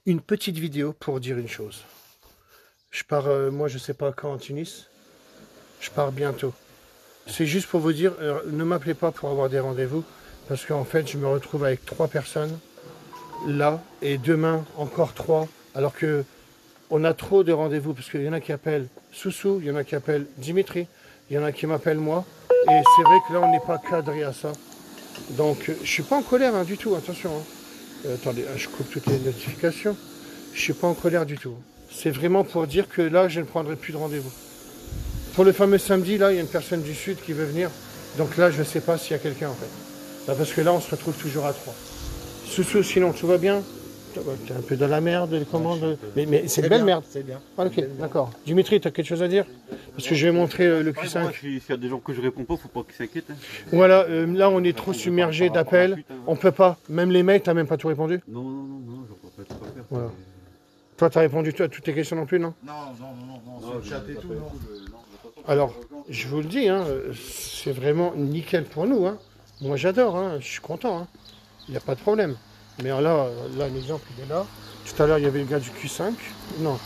Une petite vidéo pour dire une chose. Je pars, moi je sais pas quand en Tunis, je pars bientôt. C'est juste pour vous dire, ne m'appelez pas pour avoir des rendez-vous, parce qu'en fait je me retrouve avec 3 personnes là, et demain encore 3, alors que on a trop de rendez-vous, parce qu'il y en a qui appellent Soussou, il y en a qui appellent Dimitri, il y en a qui m'appellent moi, et c'est vrai que là on n'est pas cadré à ça. Donc je suis pas en colère hein, du tout, attention. Hein. Attendez, je coupe toutes les notifications. Je suis pas en colère du tout. C'est vraiment pour dire que là, je ne prendrai plus de rendez-vous. Pour le fameux samedi, là, il y a une personne du Sud qui veut venir. Donc là, je ne sais pas s'il y a quelqu'un en fait. Là, parce que là, on se retrouve toujours à 3. Soussou, sinon, tout va bien. T'es un peu dans la merde, les commandes. Mais c'est une belle merde. C'est bien. Ah, ok, d'accord. Dimitri, tu as quelque chose à dire? Parce que je vais montrer le Q5. S'il y a des gens que je réponds pas, faut pas qu'ils s'inquiètent. Hein. Voilà, là, on est trop submergé d'appels. On peut pas. Même les mails, t'as même pas tout répondu? Non, je vois pas tout faire. Voilà. Toi, t'as répondu à toutes tes questions non plus, non? Non, sur le chat et tout, non. Alors, je vous le dis, hein, c'est vraiment nickel pour nous. Hein. Moi, j'adore, hein, je suis content. Hein. Il n'y a pas de problème. Mais là, l'exemple, il est là. Tout à l'heure, il y avait le gars du Q5. Non,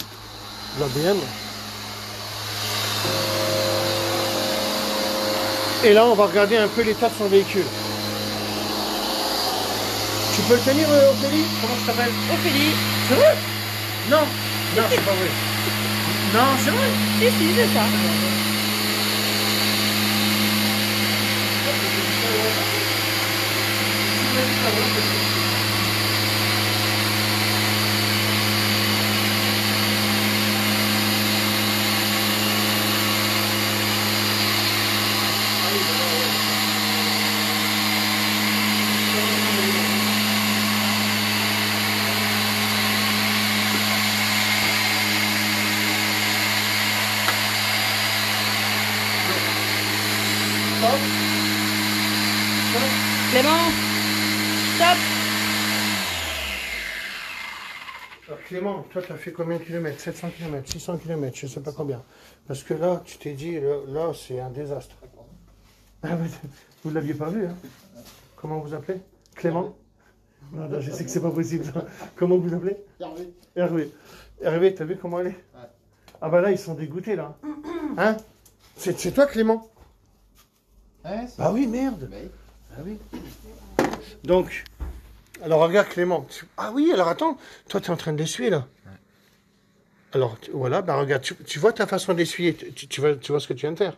la BM. Et là, on va regarder un peu l'état de son véhicule. Tu peux le tenir, Ophélie? Comment tu t'appelles? Ophélie. C'est vrai? Non, c'est pas vrai. Non, c'est vrai. Si, c'est ça. Clément, stop. Alors Clément, toi, tu as fait combien de kilomètres? 700 km, 600 km, je ne sais pas combien. Parce que là, tu t'es dit, là, c'est un désastre. Ah, vous ne l'aviez pas vu, hein? Comment vous appelez? Clément? Non, je sais que c'est pas possible. Comment vous appelez? Hervé. Hervé. Hervé, t'as vu comment elle est? Ouais. Ah bah là, ils sont dégoûtés, là. Hein? C'est toi, Clément? Ouais, Bah oui, merde. oui. Ah oui. Donc, alors regarde Clément. Ah oui, alors attends, toi tu es en train d'essuyer là. Ouais. Alors voilà, bah regarde, tu vois ta façon d'essuyer, tu vois ce que tu viens de faire.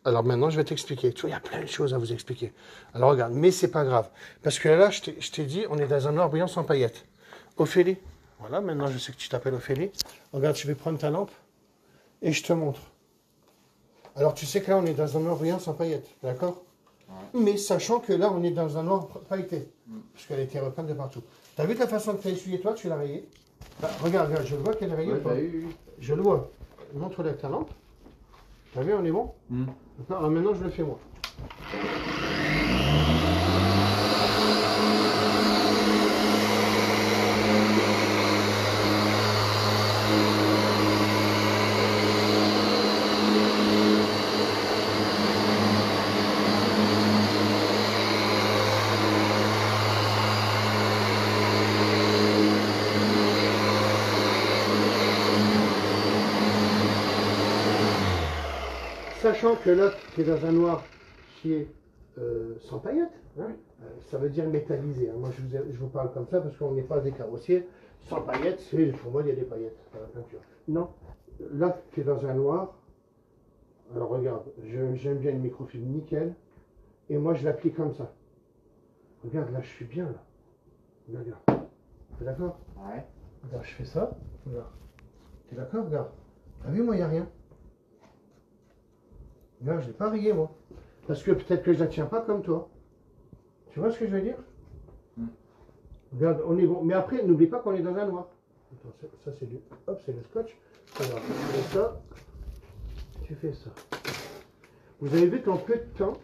Alors maintenant je vais t'expliquer. Tu vois, il y a plein de choses à vous expliquer. Alors regarde, mais c'est pas grave. Parce que là, je t'ai dit, on est dans un noir brillant sans paillettes. Ophélie, voilà, maintenant je sais que tu t'appelles Ophélie. Regarde, je vais prendre ta lampe et je te montre. Alors tu sais que là on est dans un noir brillant sans paillettes, d'accord? Ouais. Mais sachant que là, on est dans un noir pailleté, puisqu'elle a été repeinte de partout. Tu as vu la façon de t'as essuyé toi, tu l'as rayée. Bah, regarde, je le vois qu'elle est rayée. Ouais, je le vois. Montre-le avec ta lampe. Tu as vu, on est bon. Alors maintenant, je le fais moi. Sachant que là, tu es dans un noir qui est sans paillettes, hein, ça veut dire métallisé. Hein. Moi, je vous parle comme ça parce qu'on n'est pas des carrossiers. Sans paillettes, pour moi, il y a des paillettes dans la peinture. Non, là, tu es dans un noir. Alors, regarde, j'aime bien une microfibre nickel. Et moi, je l'applique comme ça. Regarde, là, je suis bien, là. Regarde. T'es d'accord? Ouais. Regarde, je fais ça. Regarde. T'es d'accord? Regarde. T'as vu, moi, il n'y a rien. Regarde, je ne l'ai pas rayé, moi. Parce que peut-être que je ne la tiens pas comme toi. Tu vois ce que je veux dire? Regarde, on est bon. Mais après, n'oublie pas qu'on est dans un noir. Attends, ça c'est du... Hop, c'est le scotch. Alors, tu fais ça. Tu fais ça. Vous avez vu qu'en peu de temps...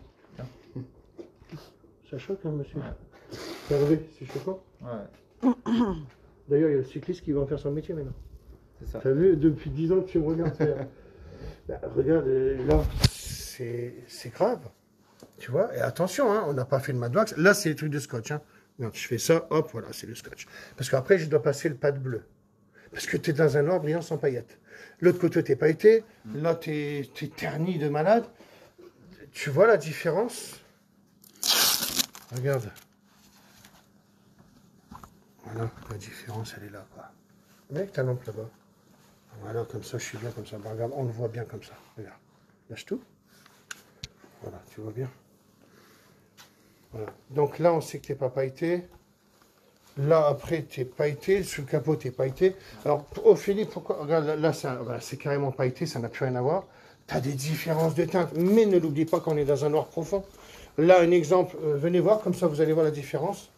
Ça choque, hein, monsieur? Ouais. Hervé, c'est choquant? Ouais. D'ailleurs, il y a le cycliste qui va en faire son métier maintenant. C'est ça. T'as vu, depuis 10 ans que tu me regardes faire. Bah, regarde, là, c'est grave. Tu vois, et attention, hein, on n'a pas fait de Mad Wax. Là, c'est les trucs de scotch. Hein. Regarde, je fais ça, hop, voilà, c'est le scotch. Parce qu'après, je dois passer le pad bleu. Parce que tu es dans un noir brillant sans paillettes. L'autre côté, t'es pailleté. Là, t'es terni de malade. Tu vois la différence? Regarde. Voilà, la différence, elle est là, quoi. Mec, ta lampe là-bas. Voilà, comme ça, je suis bien comme ça. Bah, regarde, on le voit bien comme ça. Regarde. Lâche tout. Voilà, tu vois bien. Voilà. Donc là, on sait que t'es pas pailleté. Là, après, t'es pailleté. Sur le capot, t'es pailleté. Alors, Ophélie, pourquoi? Regarde, là, c'est carrément pailleté, ça n'a plus rien à voir. T'as des différences de teinte. Mais ne l'oublie pas qu'on est dans un noir profond. Là, un exemple, venez voir, comme ça, vous allez voir la différence.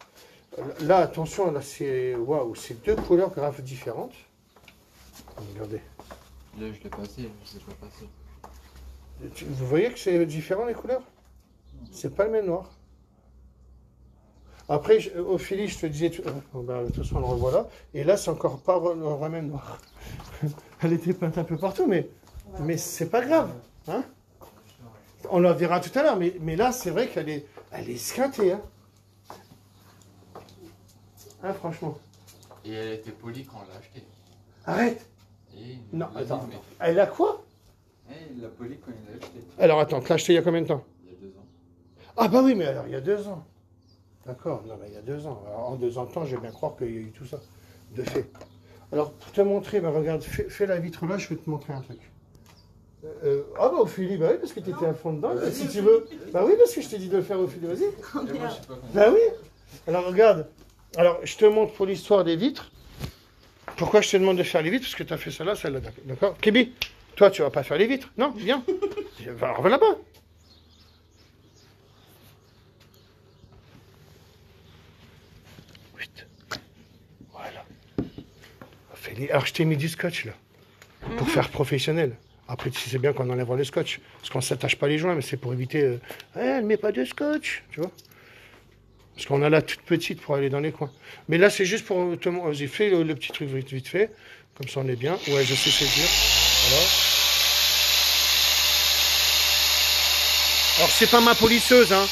Là, attention, là, c'est... Waouh, c'est deux couleurs graves différentes. Regardez. Là, je l'ai passé, je sais pas passer. Vous voyez que c'est différent, les couleurs? C'est pas le même noir. Après, Ophélie, je te disais... de toute façon, on le revoit là. Et là, c'est encore pas le même noir. Elle était peinte un peu partout, mais c'est pas grave. Hein? On la verra tout à l'heure, mais là, c'est vrai qu'elle est esquintée. Hein? Hein, franchement. Et elle était polie quand on l'a achetée. Arrête! Et Non, il l'a dit, attends. mais- Elle a quoi? Il l'a polie quand il l'a acheté. Alors, attends, tu l'as acheté il y a combien de temps? Il y a 2 ans. Ah bah oui, mais alors, il y a 2 ans. D'accord, non, mais il y a 2 ans. Alors, en 2 ans de temps, je vais bien croire qu'il y a eu tout ça, de fait. Alors, pour te montrer, bah, regarde, fais la vitre là, je vais te montrer un truc. Ah bah Ophélie, bah oui, parce que tu étais à fond dedans, si tu veux. Bah oui, parce que je t'ai dit de le faire, Ophélie, vas-y. Et moi, je sais pas comment. Bah oui. Alors, regarde. Alors, je te montre pour l'histoire des vitres. Pourquoi je te demande de faire les vitres? Parce que tu as fait celle-là, celle-là, d'accord? Kébi, toi, tu vas pas faire les vitres? Non, viens. Alors, va là-bas. Voilà. Ophélie, alors, je t'ai mis du scotch, là, pour faire professionnel. Après, tu sais bien qu'on enlèvera le scotch, parce qu'on ne s'attache pas les joints, mais c'est pour éviter... elle ne met pas de scotch, tu vois? Parce qu'on a la toute petite pour aller dans les coins. Mais là, c'est juste pour te montrer. J'ai fait le petit truc vite fait. Comme ça, on est bien. Ouais, je sais saisir. Voilà. Alors, c'est pas ma polisseuse, hein.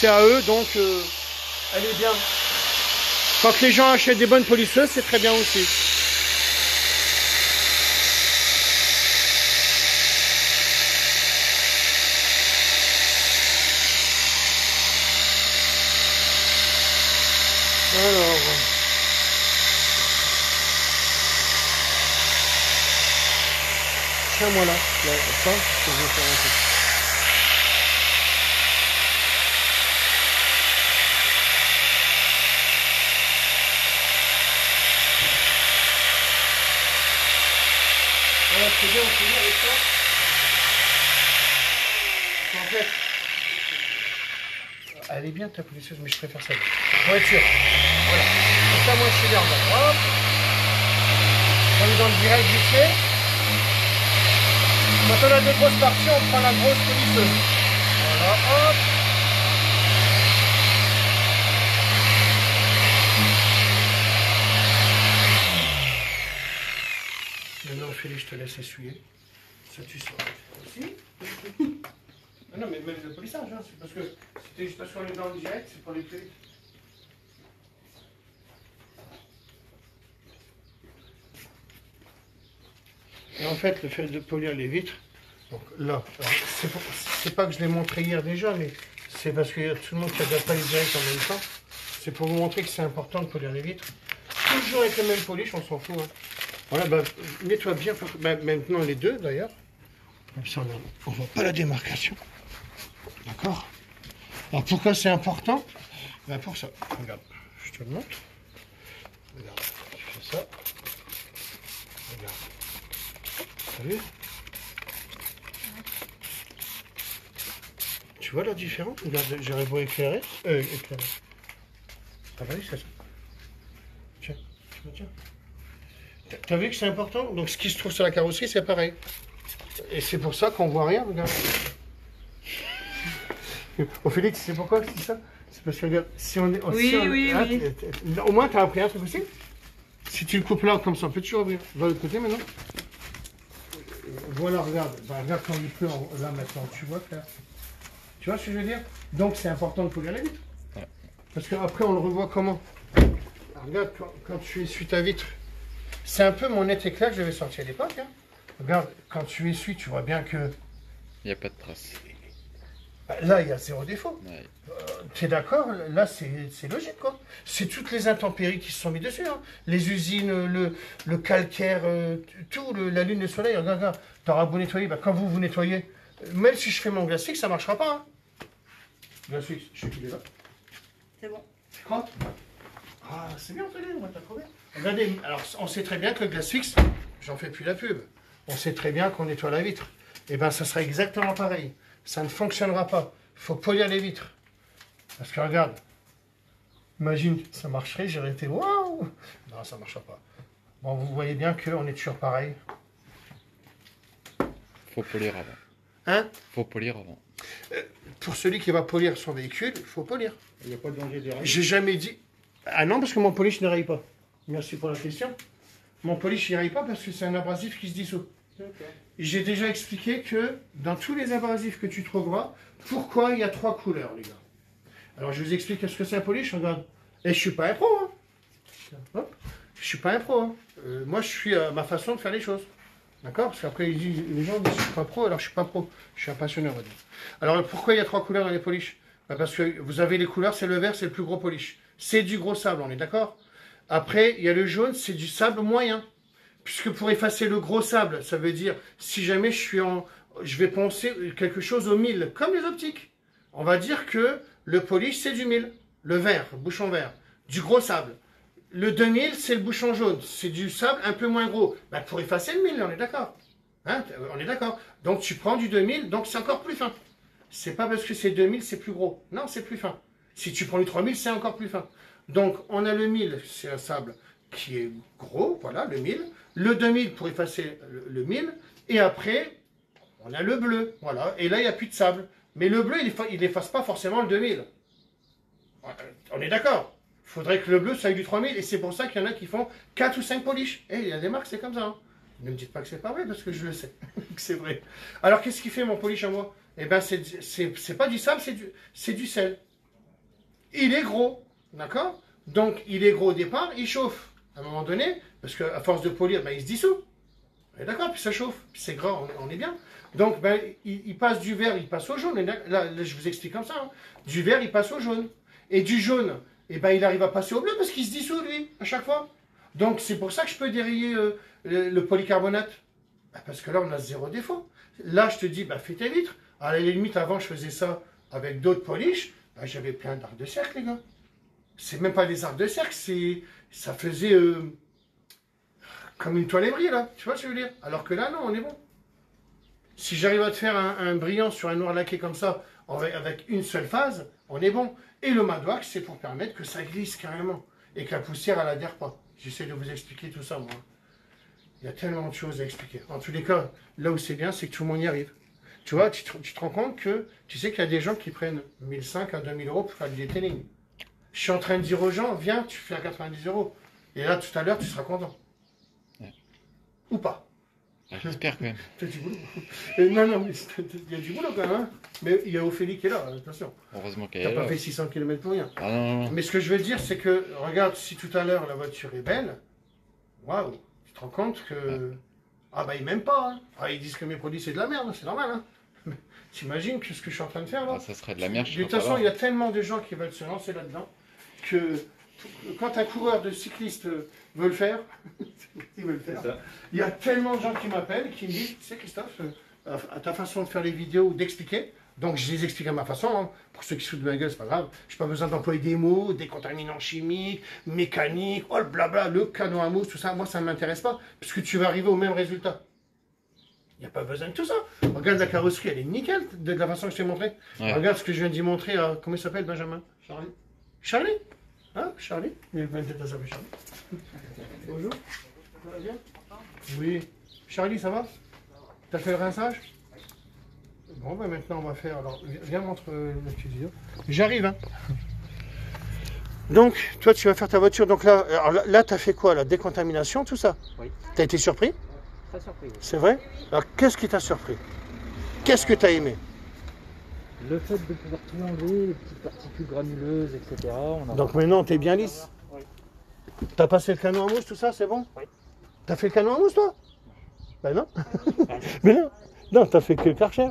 C'est à eux, donc elle est bien. Quand les gens achètent des bonnes polisseuses, c'est très bien aussi. Alors, tiens-moi là, ça, je vais faire un peu. Voilà, c'est bien avec ça. En fait, elle est bien ta polisseuse, mais je préfère celle-là. Pour être sûr. Voilà. Comme ça, moi, je suis bien. Hop. Comme dans le direct vite fait. Quand on a deux grosses parties, on prend la grosse polisseuse. Voilà, hop. Maintenant, Ophélie, je te laisse essuyer. Ça, tu sauras aussi. Non, mais même le polissage, hein, c'est parce que c'était juste parce qu'on est dans le direct, c'est pour les plus vite. Et en fait, le fait de polir les vitres, donc là, c'est pas que je l'ai montré hier déjà, mais c'est parce qu'il y a tout le monde qui n'a pas les directs en même temps. C'est pour vous montrer que c'est important de polir les vitres. Toujours avec le même polish, on s'en fout. Hein. Voilà, bah, mets-toi bien, maintenant les deux d'ailleurs. Comme ça, on ne voit pas la démarcation. D'accord? Alors pourquoi c'est important? Ben pour ça. Regarde, je te le montre. Regarde, tu fais ça. Regarde. T'as vu? Tu vois la différence? Regarde, j'arrive à éclairer. Éclairer. T'as vu, c'est ça? Tiens, tiens. T'as vu que c'est important? Donc ce qui se trouve sur la carrosserie, c'est pareil. Et c'est pour ça qu'on voit rien, regarde. Ophélie, tu sais pourquoi je dis ça? C'est parce que regarde, si on est... Oui. Au moins, t'as appris un truc aussi. Si tu le coupes là, comme ça, on peut toujours ouvrir. Va de l'autre côté maintenant. Voilà, regarde. Bah, regarde quand il pleut là maintenant, tu vois faire. Tu vois ce que je veux dire? Donc c'est important de polir les vitres. Ouais. Parce qu'après, on le revoit comment? Alors, regarde, quand tu essuies ta vitre, c'est un peu mon net éclat que j'avais sorti à l'époque. Hein. Regarde, quand tu essuies, tu vois bien que... Il n'y a pas de trace. Là, il y a zéro défaut. Ouais. Tu es d'accord? Là, c'est logique, quoi. C'est toutes les intempéries qui se sont mis dessus. Hein. Les usines, le calcaire, tout, la lune, le soleil. Regarde, tu auras beau nettoyer. Bah, quand vous nettoyez, même si je fais mon glace fixe, ça ne marchera pas. Hein. Glace fixe, je sais qu'il est là. C'est bon. Tu crois? Ah, c'est bien, Anthony, on va t'approuver. Regardez, alors, on sait très bien que le glace fixe, j'en fais plus la pub. On sait très bien qu'on nettoie la vitre. Et bien, ça sera exactement pareil. Ça ne fonctionnera pas. Il faut polir les vitres. Parce que regarde, imagine, ça marcherait, j'aurais été waouh! Non, ça ne marchera pas. Bon, vous voyez bien qu'on est toujours pareil. Faut polir avant. Hein? Faut polir avant. Pour celui qui va polir son véhicule, il faut polir. Il n'y a pas de danger derrière. J'ai jamais dit. Ah non, parce que mon polish ne raye pas. Merci pour la question. Mon polish ne raye pas parce que c'est un abrasif qui se dissout. J'ai déjà expliqué que dans tous les abrasifs que tu trouveras, pourquoi il y a 3 couleurs, les gars. Alors je vous explique ce que c'est un polish, regarde. Et je suis pas un pro, hein. Hop. Je suis pas un pro, hein. Moi je suis à ma façon de faire les choses. D'accord? Parce qu'après les gens disent je suis pas pro, alors je suis pas pro. Je suis un passionné, on va dire. Alors pourquoi il y a 3 couleurs dans les polish? Parce que vous avez les couleurs, c'est le vert, c'est le plus gros polish. C'est du gros sable, on est d'accord? Après, il y a le jaune, c'est du sable moyen. Puisque pour effacer le gros sable, ça veut dire, si jamais je vais poncer quelque chose au mille, comme les optiques. On va dire que le polish, c'est du 1000. Le vert, bouchon vert. Du gros sable. Le 2000, c'est le bouchon jaune. C'est du sable un peu moins gros. Bah, pour effacer le 1000, on est d'accord. Hein, on est d'accord. Donc, tu prends du 2000, donc c'est encore plus fin. C'est pas parce que c'est 2000, c'est plus gros. Non, c'est plus fin. Si tu prends du 3000, c'est encore plus fin. Donc, on a le 1000, c'est un sable qui est gros, voilà, le 1000. Le 2000 pour effacer le 1000. Et après, on a le bleu, voilà. Et là, il n'y a plus de sable. Mais le bleu, il n'efface pas forcément le 2000. On est d'accord. Il faudrait que le bleu soit du 3000. Et c'est pour ça qu'il y en a qui font 4 ou 5 polish. Et il y a des marques, c'est comme ça. Hein. Ne me dites pas que c'est pas vrai, parce que je le sais. que c'est vrai. Alors, qu'est-ce qui fait mon polish à moi? Eh bien, c'est pas du sable, c'est du sel. Il est gros, d'accord? Donc, il est gros au départ, il chauffe. À un moment donné, parce qu'à force de polir, ben, il se dissout. D'accord? Puis ça chauffe. Puis c'est gras, on est bien. Donc, ben, il passe du vert, il passe au jaune. Là, je vous explique comme ça. Hein. Du vert, il passe au jaune. Et du jaune, eh ben, il arrive à passer au bleu parce qu'il se dissout, lui, à chaque fois. Donc, c'est pour ça que je peux dérayer le polycarbonate. Ben, parce que là, on a 0 défaut. Là, je te dis, ben, fais tes vitres. À la limite, avant, je faisais ça avec d'autres polish. Ben, j'avais plein d'arcs de cercle, les gars. C'est même pas des arcs de cercle, ça faisait comme une toile ébriée, là. Tu vois ce que je veux dire? Alors que là, non, on est bon. Si j'arrive à te faire un brillant sur un noir laqué comme ça, avec une seule phase, on est bon. Et le mat wax, c'est pour permettre que ça glisse carrément. Et que la poussière, elle adhère pas. J'essaie de vous expliquer tout ça, moi. Il y a tellement de choses à expliquer. En tous les cas, là où c'est bien, c'est que tout le monde y arrive. Tu vois, tu te rends compte que tu sais qu'il y a des gens qui prennent 1500 à 2000 euros pour faire du detailing. Je suis en train de dire aux gens, viens, tu fais à 90 euros. Et là, tout à l'heure, tu seras content. Ouais. Ou pas. Ouais, j'espère quand même. Tu as du boulot. Non, mais il y a du boulot quand même. Hein. Mais il y a Ophélie qui est là, attention. Heureusement Tu qu'elle n'as est pas là. fait 600 km pour rien. Ah non. Mais ce que je veux dire, c'est que, regarde, si tout à l'heure, la voiture est belle, waouh, tu te rends compte que... Ouais. Ah bah, ils m'aiment pas. Hein. Ah, ils disent que mes produits, c'est de la merde, c'est normal. Hein. T'imagines ce que je suis en train de faire là? Ah, ça serait de la merde. De toute façon, il y a tellement de gens qui veulent se lancer là-dedans que quand un coureur de cycliste veut le faire, il veut le faire. Il y a tellement de gens qui m'appellent, qui me disent, tu sais Christophe, à ta façon de faire les vidéos, d'expliquer, donc je les explique à ma façon, hein. Pour ceux qui se foutent de ma gueule, c'est pas grave, je n'ai pas besoin d'employer des mots, des contaminants chimiques, mécaniques, oh le blabla, le canon à mousse, tout ça, moi ça ne m'intéresse pas, puisque tu vas arriver au même résultat. Il n'y a pas besoin de tout ça. Regarde la carrosserie, elle est nickel de la façon que je t'ai montré. Ouais. Regarde ce que je viens d'y montrer à, comment il s'appelle, Benjamin? Charlie. Charlie? Hein, Charlie? Il va peut-être s'appeler Charlie. Bonjour. Ça va bien? Oui. Charlie, ça va? T'as fait le rinçage? Bon, ben maintenant on va faire. Alors, viens montre la petite vidéo. J'arrive, hein. Donc, toi, tu vas faire ta voiture. Donc là, tu as fait quoi? La décontamination, tout ça? Oui. T'as été surpris? Très surpris. C'est vrai? Alors, qu'est-ce qui t'a surpris? Qu'est-ce que tu as aimé? Le fait de pouvoir tout enlever, les petites particules granuleuses, etc. On a... Donc maintenant, t'es bien lisse. T'as passé le canon à mousse, tout ça, c'est bon? Oui. T'as fait le canon à mousse, toi? Ben non. Mais non. Non, t'as fait que le Karcher.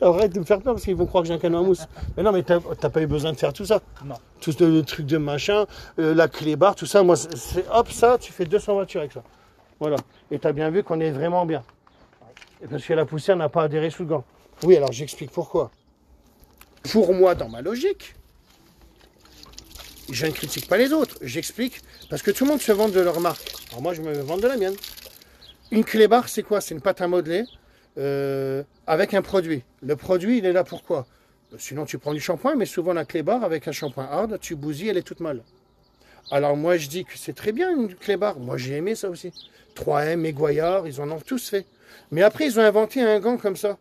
Arrête de me faire peur parce qu'ils vont croire que j'ai un canon à mousse. Mais non, mais t'as pas eu besoin de faire tout ça. Non. Tout le truc de machin, la clé barre, tout ça. Moi, hop, ça, tu fais 200 voitures avec ça. Voilà. Et t'as bien vu qu'on est vraiment bien. Et parce que la poussière n'a pas adhéré sous le gant. Oui, alors j'explique pourquoi. Pour moi, dans ma logique, je ne critique pas les autres. J'explique parce que tout le monde se vante de leur marque. Alors moi, je me vante de la mienne. Une clé barre, c'est quoi? C'est une pâte à modeler. Avec un produit. Le produit, il est là pourquoi? Sinon, tu prends du shampoing, mais souvent la clé barre, avec un shampoing hard, tu bousilles, elle est toute molle. Alors moi, je dis que c'est très bien une clé barre. Moi, j'ai aimé ça aussi. 3M et Goyard, ils en ont tous fait. Mais après, ils ont inventé un gant comme ça.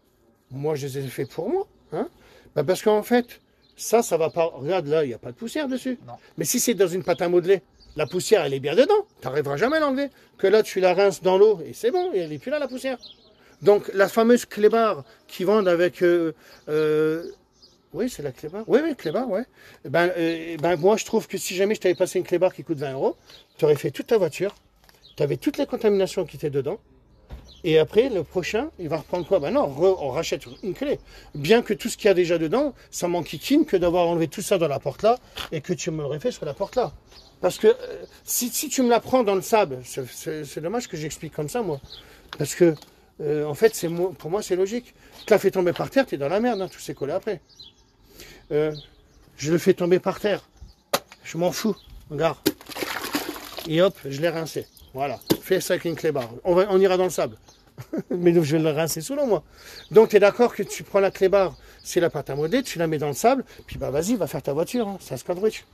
Moi, je les ai fait pour moi. Hein, parce qu'en fait, ça va pas... Regarde, là, il n'y a pas de poussière dessus. Non. Mais si c'est dans une pâte à modeler, la poussière, elle est bien dedans. Tu n'arriveras jamais à l'enlever. Que là, tu la rinces dans l'eau, et c'est bon, elle n'est plus là, la poussière. Donc, la fameuse clé barre qu'ils vendent avec... oui, c'est la clé barre. Oui, clé barre, ouais. Moi, je trouve que si jamais je t'avais passé une clé barre qui coûte 20 €, tu aurais fait toute ta voiture, tu avais toutes les contaminations qui étaient dedans, et après, le prochain, il va reprendre quoi? Ben non, on rachète une clé. Bien que tout ce qu'il y a déjà dedans, ça m'enquiquine que d'avoir enlevé tout ça dans la porte là, et que tu me l'aurais fait sur la porte là. Parce que si tu me la prends dans le sable, c'est dommage que j'explique comme ça, moi. Parce que... en fait, pour moi, c'est logique. Tu la fais tomber par terre, tu es dans la merde, hein, tout s'est collé après. Je le fais tomber par terre. Je m'en fous. Regarde. Et hop, je l'ai rincé. Voilà. Fais ça avec une clé barre. On ira dans le sable. Mais donc, je vais le rincer sous l'eau, moi. Donc, tu es d'accord que tu prends la clé barre, c'est la pâte à modeler, tu la mets dans le sable, puis bah vas-y, va faire ta voiture. Hein, c'est un scotch.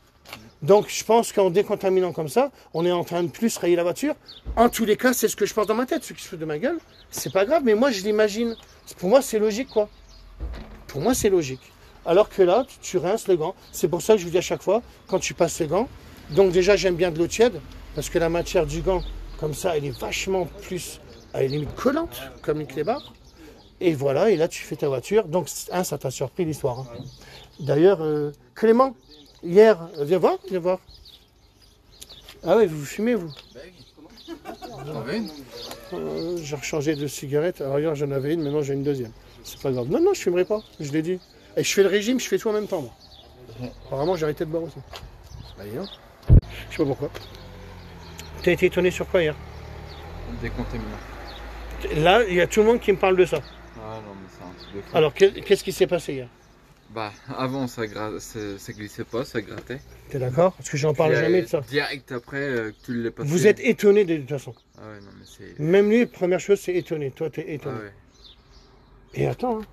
Donc, je pense qu'en décontaminant comme ça, on est en train de plus rayer la voiture. En tous les cas, c'est ce que je pense dans ma tête. Ceux qui se foutent de ma gueule, c'est pas grave, mais moi, je l'imagine. Pour moi, c'est logique, quoi. Pour moi, c'est logique. Alors que là, tu rinces le gant. C'est pour ça que je vous dis à chaque fois, quand tu passes le gant, donc déjà, j'aime bien de l'eau tiède, parce que la matière du gant, comme ça, elle est vachement plus, elle est limite collante, comme une clé barre. Et voilà, et là, tu fais ta voiture. Donc, ça t'a surpris l'histoire. Hein. D'ailleurs, Clément, hier, viens voir. Ah oui, vous fumez, vous? J'ai rechangé de cigarette. Alors hier, j'en avais une, maintenant j'ai une deuxième. C'est pas grave. Non, je fumerai pas, je l'ai dit. Et je fais le régime, je fais tout en même temps, moi. Apparemment, j'ai arrêté de boire aussi. Bah, hier. Je sais pas pourquoi. T'as été étonné sur quoi hier? Décontaminant. Là, il y a tout le monde qui me parle de ça. Ah non, mais c'est un truc de fou. Alors, qu'est-ce qui s'est passé hier? Bah, avant, ça glissait pas, ça grattait. T'es d'accord? Parce que j'en parle jamais de ça. Direct après que tu l'aies passé. Vous êtes étonné de toute façon. Ah ouais, non, mais c'est... Même lui, première chose, c'est étonné. Toi, t'es Ah étonné. ouais. Et attends, hein.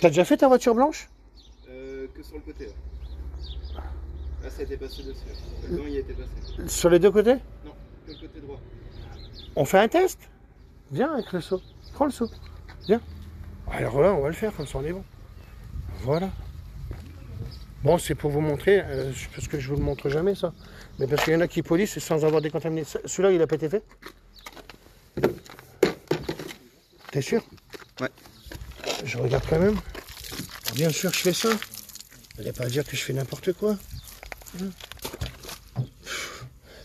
T'as déjà fait ta voiture blanche? Que sur le côté. Là, ça a été passé dessus. Le gant y a été passé. Sur les deux côtés? Non, que le côté droit. On fait un test? Viens avec le seau. Prends le seau. Viens. Alors là, on va le faire, comme ça on est bon. Voilà. Bon, c'est pour vous montrer, parce que je vous le montre jamais ça. Mais parce qu'il y en a qui polissent sans avoir décontaminé. Celui-là, il n'a pas été fait? T'es sûr? Ouais. Je regarde quand même. Bien sûr, je fais ça. Allez pas dire que je fais n'importe quoi.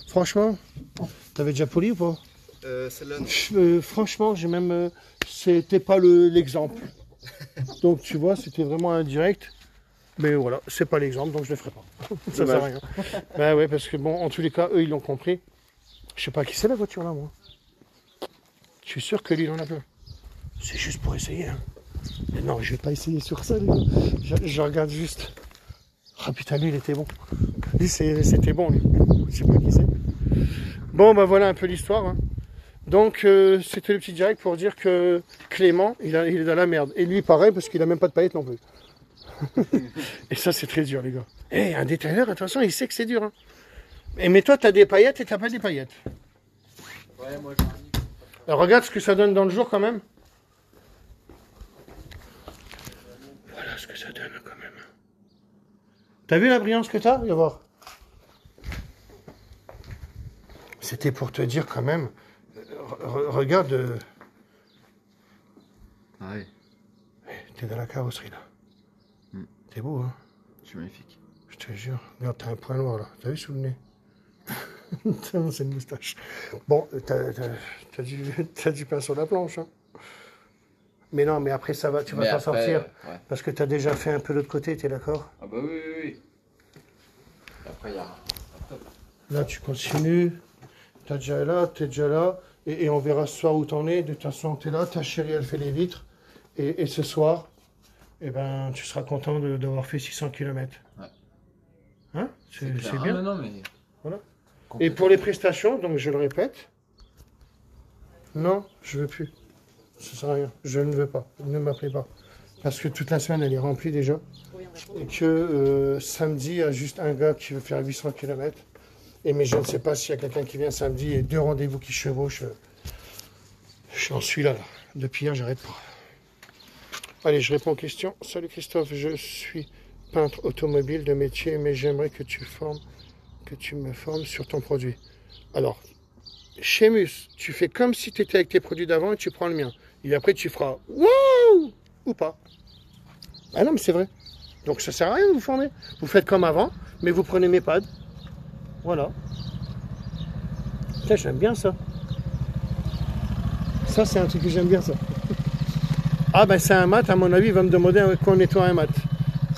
Franchement, t'avais déjà poli ou pas? Celle-là, non. Franchement, j'ai même... c'était pas l'exemple. Donc, tu vois, c'était vraiment indirect. Mais voilà, c'est pas l'exemple, donc je le ferai pas. Ça sert à rien. Ben ouais, parce que bon, en tous les cas, eux, ils l'ont compris. Je sais pas qui c'est la voiture là, moi. Je suis sûr que lui, il en a plein. C'est juste pour essayer. Hein. Mais non, je vais pas essayer sur ça, les gars. Je regarde juste. Ah putain, lui, il était bon. Lui, c'était bon, lui. Je sais pas qui c'est. Bon, ben voilà un peu l'histoire. Hein. Donc, c'était le petit direct pour dire que Clément, il est dans la merde. Et lui, pareil, parce qu'il a même pas de paillettes non plus. Et ça, c'est très dur, les gars. Eh, un détailleur, attention, il sait que c'est dur. Hein. Mais toi, t'as des paillettes et t'as pas des paillettes. Ouais, moi j'en ai. Alors, regarde ce que ça donne dans le jour, quand même. Voilà ce que ça donne, quand même. T'as vu la brillance que t'as? Viens voir. C'était pour te dire, quand même. Regarde. Ah ouais. T'es dans la carrosserie, là. T'es beau, hein? Je suis magnifique. Je te jure. Regarde, t'as un point noir là. T'as vu sous le nez? C'est une moustache. Bon, t'as du pain sur la planche, hein? Mais non, mais après ça va, tu vas Mais t'en après, sortir. ouais. Parce que t'as déjà fait un peu l'autre côté, t'es d'accord? Ah bah oui, oui, oui. Et après, il y a... Là, tu continues. T'es déjà là. Et on verra ce soir où t'en es. De toute façon, t'es là. Ta chérie, elle fait les vitres. Et ce soir, eh ben, tu seras content d'avoir fait 600 km. Ouais. Hein? C'est clair. bien. Ah, non, mais... Voilà. Et pour les prestations, donc je le répète, non, je veux plus. Ça sert à rien. Je ne veux pas. Ne m'appelez pas. Parce que toute la semaine, elle est remplie déjà. Et que samedi, il y a juste un gars qui veut faire 800 km. Et mais je ne sais pas s'il y a quelqu'un qui vient samedi et 2 rendez-vous qui chevauchent. J'en suis là. Depuis hier, j'arrête pas. Allez, je réponds aux questions. Salut Christophe, je suis peintre automobile de métier, mais j'aimerais que tu me formes sur ton produit. Alors, chez Mus, tu fais comme si tu étais avec tes produits d'avant et tu prends le mien. Et après, tu feras wow ou pas. Ah non, mais c'est vrai. Donc ça sert à rien de vous former. Vous faites comme avant, mais vous prenez mes pads. Voilà. Putain, j'aime bien ça. Ça, c'est un truc que j'aime bien, ça. Ah ben c'est un mat, à mon avis, il va me demander qu'on nettoie un mat.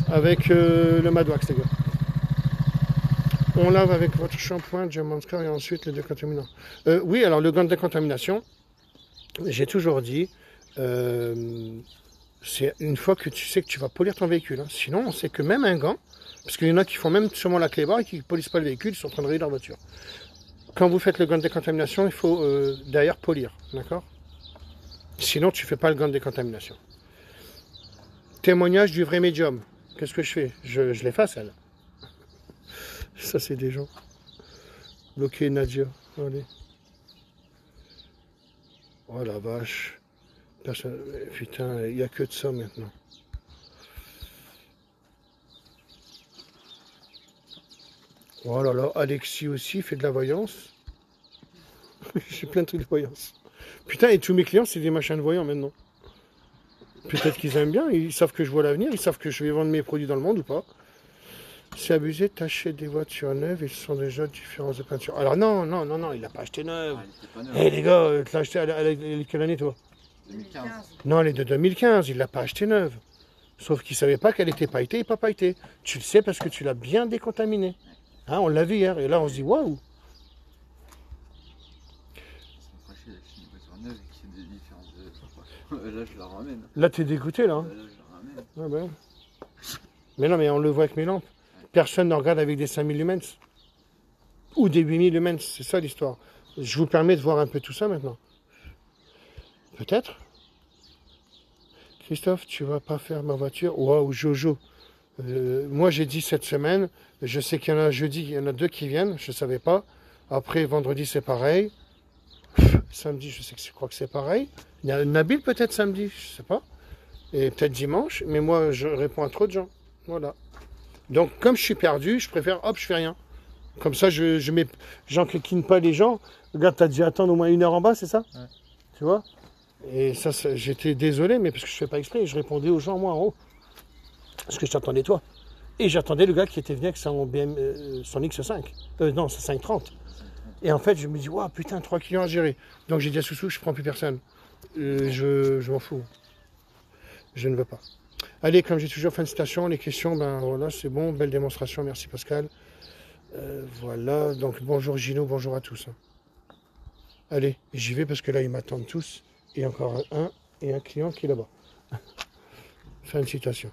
Avec le Madwax, les gars. On lave avec votre shampoing, Diamond Scar et ensuite le décontaminant. Oui, alors le gant de décontamination, j'ai toujours dit, c'est une fois que tu sais que tu vas polir ton véhicule. Hein. Sinon, on sait que même un gant, parce qu'il y en a qui font même sûrement la clé barre et qui ne polissent pas le véhicule, ils sont en train de rayer leur voiture. Quand vous faites le gant de décontamination, il faut derrière polir, d'accord? Sinon, tu ne fais pas le gant de décontamination. Témoignage du vrai médium. Qu'est-ce que je fais? Je l'efface, elle. Ça, c'est des gens. Bloquer Nadia. Allez. Oh la vache. Personne... Putain, il n'y a que de ça maintenant. Oh là là, Alexis aussi fait de la voyance. J'ai plein de trucs de voyance. Putain, et tous mes clients, c'est des machins de voyants maintenant. Peut-être qu'ils aiment bien, ils savent que je vois l'avenir, ils savent que je vais vendre mes produits dans le monde ou pas. C'est abusé, t'achètes des voitures neuves, ils sont déjà différences de peinture. Alors non, il l'a pas acheté neuve. Eh les gars, tu l'as acheté à quelle année toi? 2015. Non, elle est de 2015, il l'a pas acheté neuve. Sauf qu'il savait pas qu'elle était pailletée et pas pailletée. Tu le sais parce que tu l'as bien décontaminée. Hein, on l'a vu hier, et là on se dit waouh. Là, je la ramène. Là t'es dégoûté là. Hein. Là, je la ramène. Ah ben. Mais non, mais on le voit avec mes lampes. Personne ne regarde avec des 5000 lumens. Ou des 8000 lumens, c'est ça l'histoire. Je vous permets de voir un peu tout ça maintenant. Peut-être. Christophe, tu vas pas faire ma voiture? Waouh, Jojo. Moi j'ai dit cette semaine, je sais qu'il y en a jeudi, il y en a 2 qui viennent, je ne savais pas. Après vendredi c'est pareil. Samedi je crois que c'est pareil. Il y a Nabil peut-être samedi, je sais pas. Et peut-être dimanche, mais moi je réponds à trop de gens. Voilà. Donc comme je suis perdu, je préfère hop, je fais rien. Comme ça j'enquiquine pas les gens. Regarde, t'as dû attendre au moins 1 heure en bas, c'est ça? Ouais. Tu vois? Et ça j'étais désolé, mais parce que je fais pas exprès, je répondais aux gens moi en haut. Parce que je t'attendais toi. Et j'attendais le gars qui était venu avec son X5. Non, c'est 530. Et en fait, je me dis, waouh, putain, 3 clients à gérer. Donc j'ai dit à Soussou, je prends plus personne. Je m'en fous. Je ne veux pas. Allez, comme j'ai toujours, fin de citation, les questions, ben voilà, c'est bon, belle démonstration, merci Pascal. Voilà, donc bonjour Gino, bonjour à tous. Allez, j'y vais parce que là, ils m'attendent tous. Et encore un client qui est là-bas. Fin de citation.